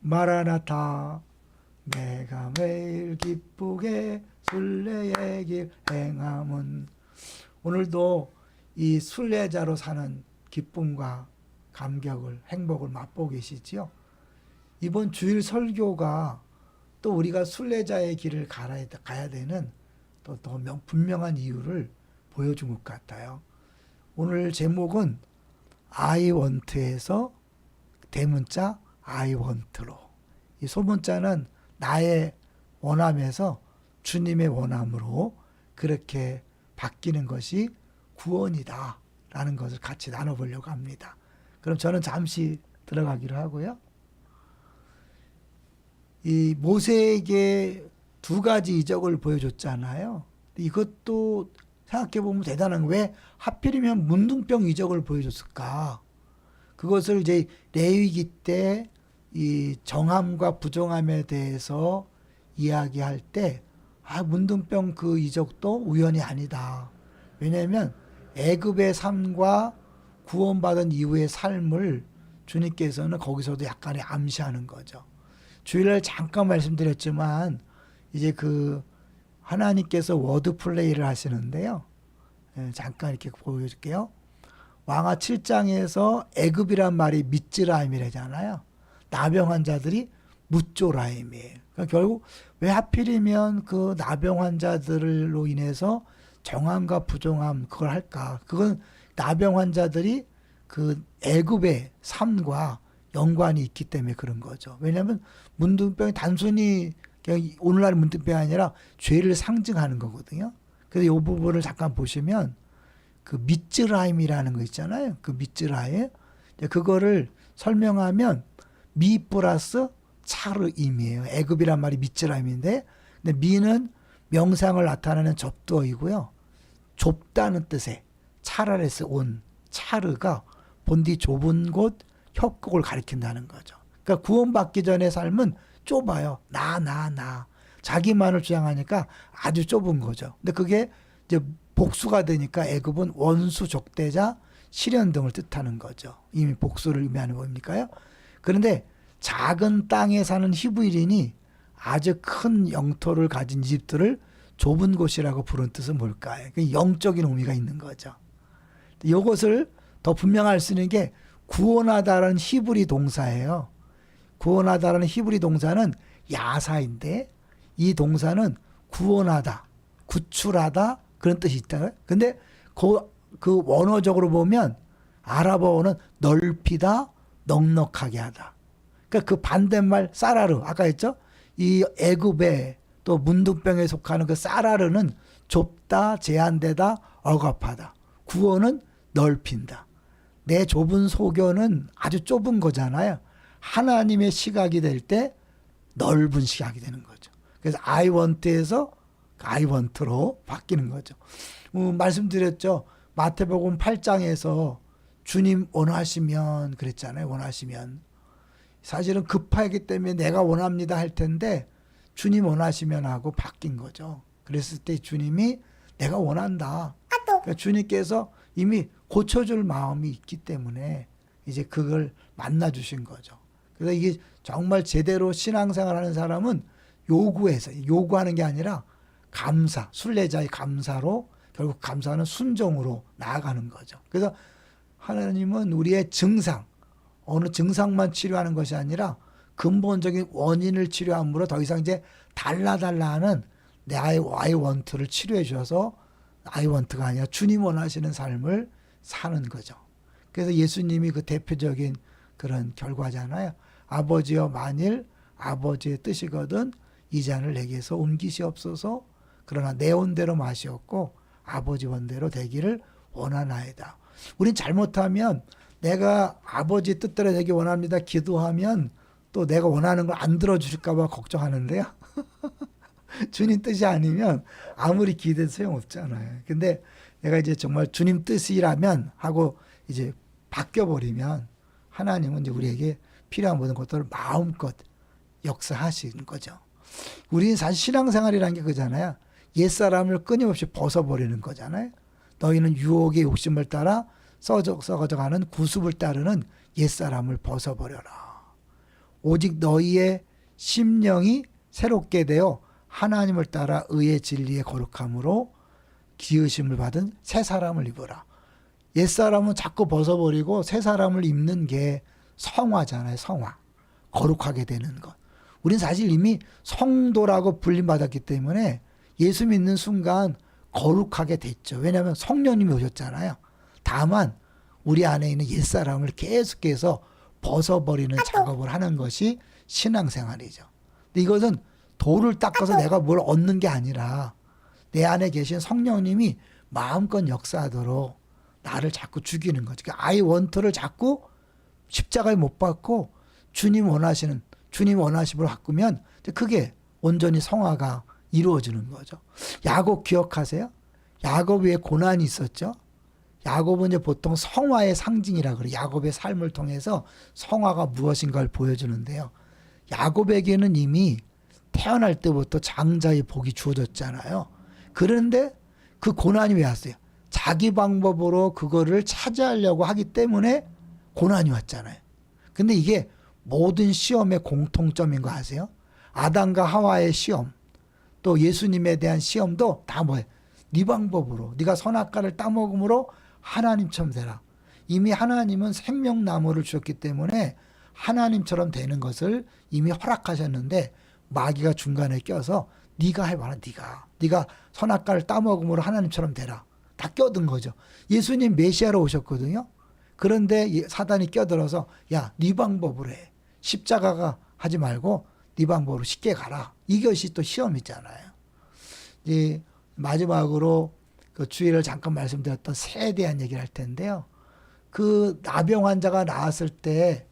마라나타 내가 매일 기쁘게 순례의 길 행함은. 오늘도 이 순례자로 사는 기쁨과 감격을, 행복을 맛보고 계시지요. 이번 주일 설교가 또 우리가 순례자의 길을 가야 되는 또 분명한 이유를 보여준 것 같아요. 오늘 제목은 I want에서 대문자 I want로, 이 소문자는 나의 원함에서 주님의 원함으로 그렇게 바뀌는 것이 구원이다 라는 것을 같이 나눠보려고 합니다. 그럼 저는 잠시 들어가기로 하고요. 이 모세에게 두 가지 이적을 보여줬잖아요. 이것도 생각해보면 대단한, 왜 하필이면 문둥병 이적을 보여줬을까? 그것을 이제 레위기 때 이 정함과 부정함에 대해서 이야기할 때, 문둥병 그 이적도 우연이 아니다. 왜냐하면 애굽의 삶과 구원받은 이후의 삶을 주님께서는 거기서도 약간의 암시하는 거죠. 주일날 잠깐 말씀드렸지만 이제 그 하나님께서 워드 플레이를 하시는데요. 잠깐 이렇게 보여줄게요. 왕하 7장에서 애굽이란 말이 미츠라임이라잖아요. 나병 환자들이 무쪼라임이에요. 그러니까 결국 왜 하필이면 그 나병 환자들로 인해서 정함과 부정함 그걸 할까? 그건 나병 환자들이 그 애굽의 삶과 연관이 있기 때문에 그런 거죠. 왜냐하면 문둥병이 단순히 그냥 오늘날 문둥병이 아니라 죄를 상징하는 거거든요. 그래서 이 부분을 잠깐 보시면 그 미츠라임이라는 거 있잖아요. 그 미츠라임, 그거를 설명하면 미 플러스 차르임이에요. 애굽이란 말이 미츠라임인데, 근데 미는 명상을 나타내는 접두어이고요. 좁다는 뜻의 차라레스 온, 차르가 본디 좁은 곳, 협곡을 가리킨다는 거죠. 그러니까 구원받기 전의 삶은 좁아요. 나. 자기만을 주장하니까 아주 좁은 거죠. 근데 그게 이제 복수가 되니까 애굽은 원수, 적대자, 시련 등을 뜻하는 거죠. 이미 복수를 의미하는 겁니까요? 그런데 작은 땅에 사는 히브리인이 아주 큰 영토를 가진 이집트를 좁은 곳이라고 부른 뜻은 뭘까요? 영적인 의미가 있는 거죠. 이것을 더 분명할 수 있는 게 구원하다라는 히브리 동사예요. 구원하다라는 히브리 동사는 야사인데, 이 동사는 구원하다, 구출하다 그런 뜻이 있다. 근데 그 원어적으로 보면 아랍어는 넓히다, 넉넉하게 하다. 그러니까 그 반대말 사라르, 아까 했죠? 이 애굽의 또 문둥병에 속하는 그 사라르는 좁다, 제한되다, 억압하다. 구원은 넓힌다. 내 좁은 소견은 아주 좁은 거잖아요. 하나님의 시각이 될 때 넓은 시각이 되는 거죠. 그래서 I want에서 I want로 바뀌는 거죠. 말씀드렸죠. 마태복음 8장에서 주님 원하시면 그랬잖아요. 원하시면. 사실은 급하기 때문에 내가 원합니다 할 텐데 주님 원하시면 하고 바뀐 거죠. 그랬을 때 주님이 내가 원한다. 그러니까 주님께서 이미 고쳐줄 마음이 있기 때문에 이제 그걸 만나주신 거죠. 그래서 이게 정말 제대로 신앙생활 하는 사람은 요구하는 게 아니라 감사, 순례자의 감사로, 결국 감사는 순종으로 나아가는 거죠. 그래서 하나님은 우리의 증상, 어느 증상만 치료하는 것이 아니라 근본적인 원인을 치료함으로 더 이상 이제 달라 하는 내 I want를 치료해 주셔서 I want가 아니라 주님 원하시는 삶을 사는 거죠. 그래서 예수님이 그 대표적인 그런 결과잖아요. 아버지여 만일 아버지의 뜻이거든 이 잔을 내게서 옮기시옵소서. 그러나 내 원대로 마시옵고 아버지 원대로 되기를 원하나이다. 우린 잘못하면 내가 아버지 뜻대로 되기 원합니다 기도하면 또 내가 원하는 걸 안 들어주실까 봐 걱정하는데요. 주님 뜻이 아니면 아무리 기대도 소용없잖아요. 근데 내가 이제 정말 주님 뜻이라면 하고 이제 바뀌어버리면 하나님은 이제 우리에게 필요한 모든 것들을 마음껏 역사하시는 거죠. 우리는 사실 신앙생활이라는 게 그잖아요. 옛사람을 끊임없이 벗어버리는 거잖아요. 너희는 유혹의 욕심을 따라 썩어져가는 구습을 따르는 옛사람을 벗어버려라. 오직 너희의 심령이 새롭게 되어 하나님을 따라 의의 진리의 거룩함으로 기으심을 받은 새 사람을 입어라. 옛사람은 자꾸 벗어버리고 새 사람을 입는 게 성화잖아요. 성화. 거룩하게 되는 것. 우린 사실 이미 성도라고 불림받았기 때문에 예수 믿는 순간 거룩하게 됐죠. 왜냐하면 성령님이 오셨잖아요. 다만 우리 안에 있는 옛사람을 계속해서 벗어버리는 작업을 하는 것이 신앙생활이죠. 근데 이것은 돌을 닦아서 내가 뭘 얻는 게 아니라 내 안에 계신 성령님이 마음껏 역사하도록 나를 자꾸 죽이는 거죠. 그러니까 I want를 자꾸 십자가에 못 박고 주님 원하심으로 바꾸면 그게 온전히 성화가 이루어지는 거죠. 야곱 기억하세요? 야곱의 고난이 있었죠. 야곱은 이제 보통 성화의 상징이라 그래요. 야곱의 삶을 통해서 성화가 무엇인가를 보여주는데요. 야곱에게는 이미 태어날 때부터 장자의 복이 주어졌잖아요. 그런데 그 고난이 왜 왔어요? 자기 방법으로 그거를 차지하려고 하기 때문에 고난이 왔잖아요. 근데 이게 모든 시험의 공통점인 거 아세요? 아담과 하와의 시험, 또 예수님에 대한 시험도 다 뭐예요? 네 방법으로, 네가 선악과를 따먹음으로 하나님처럼 되라. 이미 하나님은 생명나무를 주셨기 때문에 하나님처럼 되는 것을 이미 허락하셨는데 마귀가 중간에 껴서 네가 해봐라. 네가 선악과를 따먹음으로 하나님처럼 되라. 다 껴든 거죠. 예수님 메시아로 오셨거든요. 그런데 사단이 껴들어서 야, 네 방법으로 해. 십자가가 하지 말고 네 방법으로 쉽게 가라. 이것이 또 시험이잖아요. 이제 마지막으로 그 주일을 잠깐 말씀드렸던 새에 대한 얘기를 할 텐데요. 그 나병 환자가 나왔을 때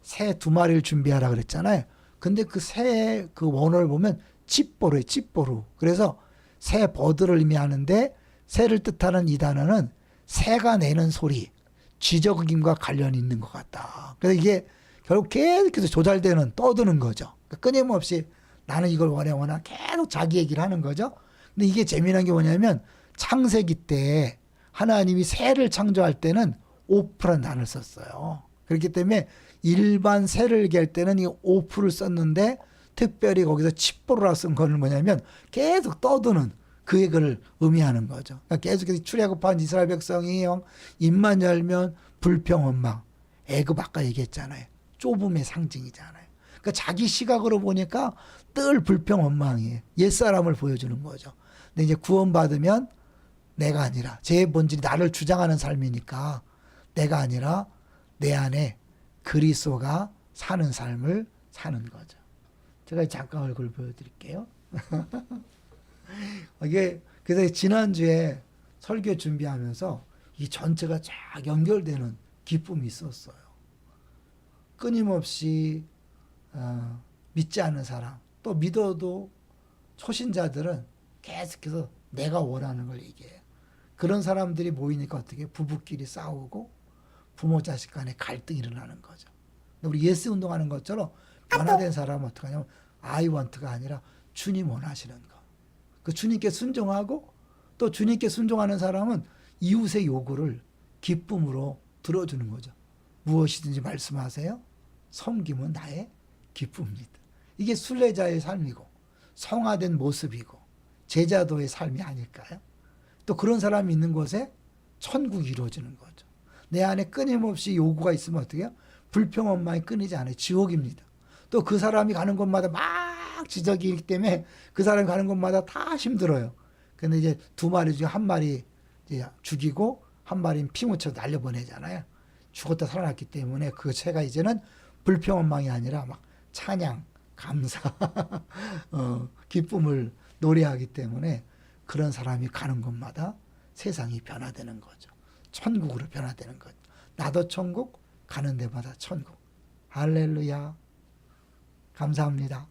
새 2마리를 준비하라 그랬잖아요. 근데 그 새의 그 원어를 보면 찌뽀루예요. 찌뽀루. 그래서 새 버드를 의미하는데 새를 뜻하는 이 단어는 새가 내는 소리, 쥐저김과 관련이 있는 것 같다. 그래서 이게 결국 계속해서 조잘되는 떠드는 거죠. 그러니까 끊임없이 나는 이걸 원해 계속 자기 얘기를 하는 거죠. 근데 이게 재미난 게 뭐냐면 창세기 때 하나님이 새를 창조할 때는 오프라는 단어를 썼어요. 그렇기 때문에 일반 새를 얘기할 때는 이 오프를 썼는데 특별히 거기서 칩보르라 쓴 거는 뭐냐면 계속 떠드는 그걸 의미하는 거죠. 그러니까 계속해서 출애굽한 이스라엘 백성이 입만 열면 불평 원망. 애굽 아까 얘기했잖아요. 좁음의 상징이잖아요. 그러니까 자기 시각으로 보니까 늘 불평 원망이에요. 옛사람을 보여주는 거죠. 근데 이제 구원받으면 내가 아니라 제 본질이 나를 주장하는 삶이니까 내가 아니라 내 안에 그리스도가 사는 삶을 사는 거죠. 제가 잠깐 얼굴 보여드릴게요. 이게 그래서 지난주에 설교 준비하면서 이 전체가 쫙 연결되는 기쁨이 있었어요. 끊임없이 믿지 않는 사람, 또 믿어도 초신자들은 계속해서 내가 원하는 걸 얘기해요. 그런 사람들이 모이니까 어떻게 부부끼리 싸우고 부모 자식 간에 갈등이 일어나는 거죠. 근데 우리 예스 운동하는 것처럼 변화된 사람은 어떻게 하냐면 I want가 아니라 주님 원하시는 거. 그 주님께 순종하고 또 주님께 순종하는 사람은 이웃의 요구를 기쁨으로 들어주는 거죠. 무엇이든지 말씀하세요. 섬김은 나의 기쁨입니다. 이게 순례자의 삶이고 성화된 모습이고 제자도의 삶이 아닐까요? 또 그런 사람이 있는 곳에 천국이 이루어지는 거죠. 내 안에 끊임없이 요구가 있으면 어떻게 해요? 불평 원망이 끊이지 않아요. 지옥입니다. 또 그 사람이 가는 곳마다 막 지적이기 때문에 그 사람이 가는 곳마다 다 힘들어요. 근데 이제 2마리 중에 1마리 이제 죽이고 1마리는 피 묻혀 날려보내잖아요. 죽었다 살아났기 때문에 그 새가 이제는 불평 원망이 아니라 막 찬양, 감사, 기쁨을 노래하기 때문에 그런 사람이 가는 곳마다 세상이 변화되는 거죠. 천국으로 변화되는 거죠. 나도 천국, 가는 데마다 천국. 할렐루야. 감사합니다.